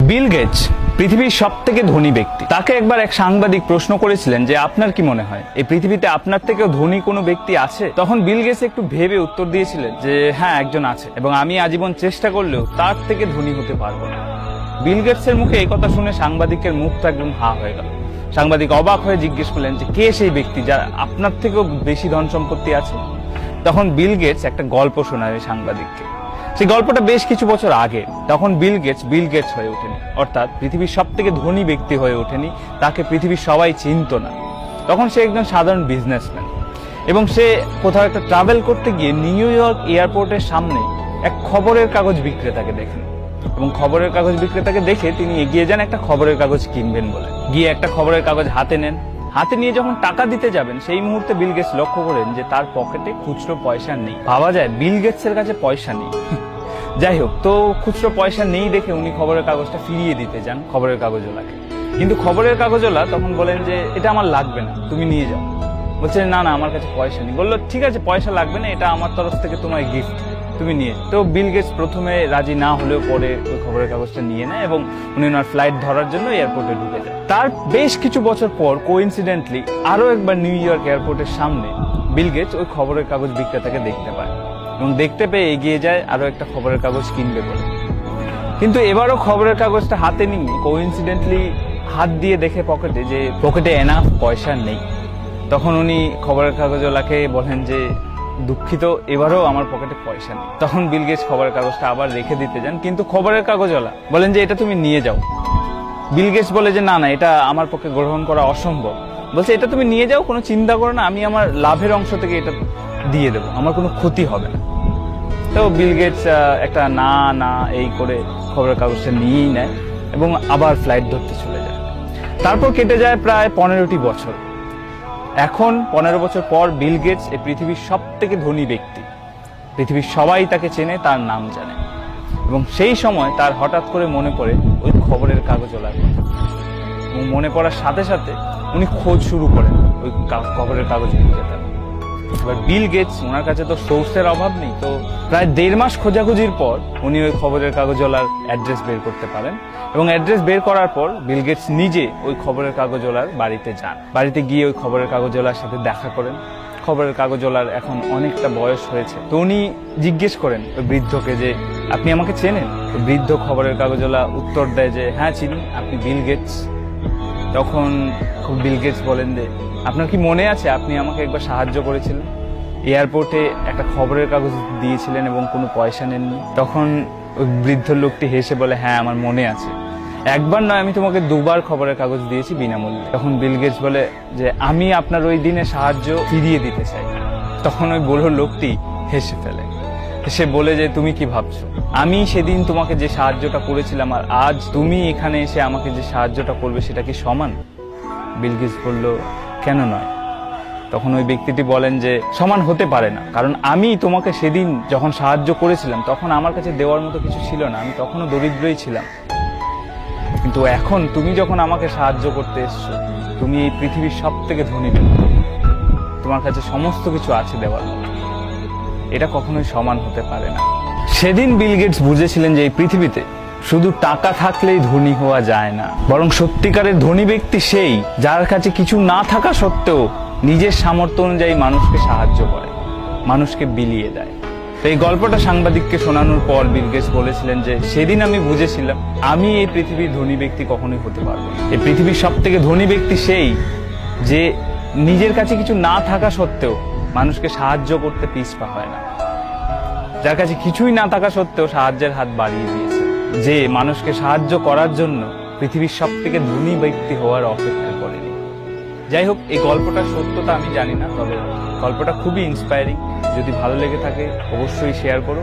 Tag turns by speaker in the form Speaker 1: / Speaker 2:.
Speaker 1: Bill Gates পৃথিবীর সবথেকে ধনী ব্যক্তি। তাকে একবার এক সাংবাদিক প্রশ্ন করেছিলেন যে আপনার কি মনে হয় এই পৃথিবীতে আপনার থেকেও ধনী কোনো ব্যক্তি আছে? তখন বিল গেটস একটু ভেবে উত্তর দিয়েছিলেন যে হ্যাঁ, একজন আছে, এবং আমি আজীবন চেষ্টা করলেও তার থেকে ধনী হতে পারবো না। বিল গেটসের মুখে এই কথা শুনে সাংবাদিকের মুখটা একদম হা হয়ে গেল। সাংবাদিক অবাক হয়ে জিজ্ঞেস করলেন যে কে সেই ব্যক্তি যার আপনার থেকেও বেশি ধন সম্পত্তি আছে? তখন বিল গেটস একটা গল্প শোনায় সাংবাদিককে। সেই গল্পটা বেশ কিছু বছর আগে। তখন বিল গেটস হয়ে ওঠেনি, অর্থাৎ পৃথিবীর সব থেকে ধনী ব্যক্তি হয়ে ওঠেনি, তাকে পৃথিবীর সবাই চিনত না। তখন সে একজন সাধারণ বিজনেসম্যান, এবং সে কোথাও একটা ট্রাভেল করতে গিয়ে নিউ ইয়র্ক এয়ারপোর্টের সামনে এক খবরের কাগজ বিক্রেতাকে দেখেন, এবং খবরের কাগজ বিক্রেতাকে দেখে তিনি এগিয়ে যান একটা খবরের কাগজ কিনবেন বলে। গিয়ে একটা খবরের কাগজ হাতে নেন। হাতে নিয়ে যখন টাকা দিতে যাবেন, সেই মুহূর্তে বিল গেটস লক্ষ্য করেন যে তার পকেটে খুচরো পয়সা নেই। ভাবা যায় বিল গেটসের কাছে পয়সা নেই। যাই হোক, তো খুচরো পয়সা নেই দেখে উনি খবরের কাগজটা ফিরিয়ে দিতে যান খবরের কাগজওয়ালাকে। কিন্তু খবরের কাগজওয়ালা তখন বলেন যে এটা আমার লাগবে না, তুমি নিয়ে যাও। বলছে না না, আমার কাছে পয়সা নেই। বললো ঠিক আছে, পয়সা লাগবে না, এটা আমার তরফ থেকে তোমার গিফট, তুমি নিয়ে। তো বিল গেটস প্রথমে রাজি না হলেও পরে ওই খবরের কাগজটা নিয়ে নেয়, এবং উনি ওনার ফ্লাইট ধরার জন্য এয়ারপোর্টে ঢুকে যায়। তার বেশ কিছু বছর পর কোইন্সিডেন্টলি আরো একবার নিউ ইয়র্ক এয়ারপোর্টের সামনে বিল গেটস ওই খবরের কাগজ বিক্রেতাকে দেখতে পায়, এবং দেখতে পেয়ে এগিয়ে যায় আরো একটা খবরের কাগজ কিনবে বলে। কিন্তু এবারও খবরের কাগজটা হাতে নিয়ে কোইন্সিডেন্টলি হাত দিয়ে দেখে পকেটে এনাফ পয়সা নেই। তখন উনি খবরের কাগজওয়ালাকে বলেন যে দুঃখিত, এবারও আমার পকেটে পয়সা নেই। তখন বিল গেটস খবরের কাগজটা আবার রেখে দিতে যান, কিন্তু খবরের কাগজওয়ালা বলেন যে এটা তুমি নিয়ে যাও। বিল গেটস বলে যে না না, এটা আমার পক্ষে গ্রহণ করা অসম্ভব। বলছে এটা তুমি নিয়ে যাও, কোনো চিন্তা করো না, আমি আমার লাভের অংশ থেকে এটা দিয়ে দেবো, আমার কোনো ক্ষতি হবে না। তো বিল গেটস একটা না না এই করে খবরের কাগজটা নিয়েই নেয়, এবং আবার ফ্লাইট ধরতে চলে যায়। তারপর কেটে যায় প্রায় 15টি বছর। এখন 15 বছর পর বিল গেটস এই পৃথিবীর সব থেকে ধনী ব্যক্তি। পৃথিবীর সবাই তাকে চেনে, তার নাম জানে। এবং সেই সময় তার হঠাৎ করে মনে পড়ে ওই খবরের কাগজওয়ালার কথা, এবং মনে পড়ার সাথে সাথে উনি খোঁজ শুরু করেন ওই খবরের কাগজ বিক্রেতার। এবার বিল গেটস, ওনার কাছে তো সোর্সের অভাব নেই, তো প্রায় 1.5 মাস খোঁজাখুঁজির পর উনি ওই খবরের কাগজওয়ালার অ্যাড্রেস বের করতে পারেন। এবং অ্যাড্রেস বের করার পর বিল গেটস নিজে ওই খবরের কাগজওয়ালার বাড়িতে যান। বাড়িতে গিয়ে ওই খবরের কাগজওয়ালার সাথে দেখা করেন। খবরের কাগজওয়ালার এখন অনেকটা বয়স হয়েছে, তো উনি জিজ্ঞেস করেন ওই বৃদ্ধকে যে আপনি আমাকে চেনেন? তো বৃদ্ধ খবরের কাগজওয়ালা উত্তর দেয় যে হ্যাঁ চিনি, আপনি বিল গেটস? তখন বিল গেটস বলেন যে আপনার কি মনে আছে আপনি আমাকে একবার সাহায্য করেছিলেন, এয়ারপোর্টে একটা খবরের কাগজ দিয়েছিলেন এবং কোনো পয়সা নেননি? তখন ওই বৃদ্ধ লোকটি হেসে বলে হ্যাঁ আমার মনে আছে, একবার নয়, আমি তোমাকে 2বার খবরের কাগজ দিয়েছি বিনামূল্যে। তখন বিল গেটস বলে যে আমি আপনার ওই দিনে সাহায্য ফিরিয়ে দিতে চাই। তখন ওই বুড়ো লোকটি হেসে ফেলে, সে বলে যে তুমি কি ভাবছো, আমি সেদিন তোমাকে যে সাহায্যটা করেছিলাম আর আজ তুমি এখানে এসে আমাকে যে সাহায্যটা করবে সেটা কি সমান? বিল গেটস বলল কেন নয়? তখন ওই ব্যক্তিটি বলেন যে সমান হতে পারে না, কারণ আমি তোমাকে সেদিন যখন সাহায্য করেছিলাম তখন আমার কাছে দেওয়ার মতো কিছু ছিল না, আমি তখনও দরিদ্রই ছিলাম। কিন্তু এখন তুমি যখন আমাকে সাহায্য করতে এসছো, তুমি এই পৃথিবীর সব থেকে ধনী ব্যক্তি, তোমার কাছে সমস্ত কিছু আছে দেওয়ার মতো, এটা কখনোই সমান হতে পারে না। সেদিন বিল গেটস বুঝেছিলেন যে এই পৃথিবীতে শুধু টাকা থাকলেই ধনী হওয়া যায় না, বরং সত্যিকারের ধনী ব্যক্তি সেই যার কাছে কিছু না থাকা সত্ত্বেও নিজের সামর্থ্য অনুযায়ী মানুষকে সাহায্য করে, মানুষকে বিলিয়ে দেয়। তো এই গল্পটা সাংবাদিককে শোনানোর পর বিল গেটস বলেছিলেন যে সেদিন আমি বুঝেছিলাম আমি এই পৃথিবীর ধনী ব্যক্তি কখনোই হতে পারবো না। এই পৃথিবীর সব থেকে ধনী ব্যক্তি সেই যে নিজের কাছে কিছু না থাকা সত্ত্বেও মানুষকে সাহায্য করতে পিছপা হয় না, যার কাছে কিছুই না থাকা সত্ত্বেও সাহায্যের হাত বাড়িয়ে দিয়েছে, যে মানুষকে সাহায্য করার জন্য পৃথিবীর সব থেকে ধনী ব্যক্তি হওয়ার অপেক্ষা করেনি। যাই হোক, এই গল্পটার সত্যতা আমি জানি না, তবে গল্পটা খুবই ইন্সপায়ারিং। যদি ভালো লেগে থাকে অবশ্যই শেয়ার করো।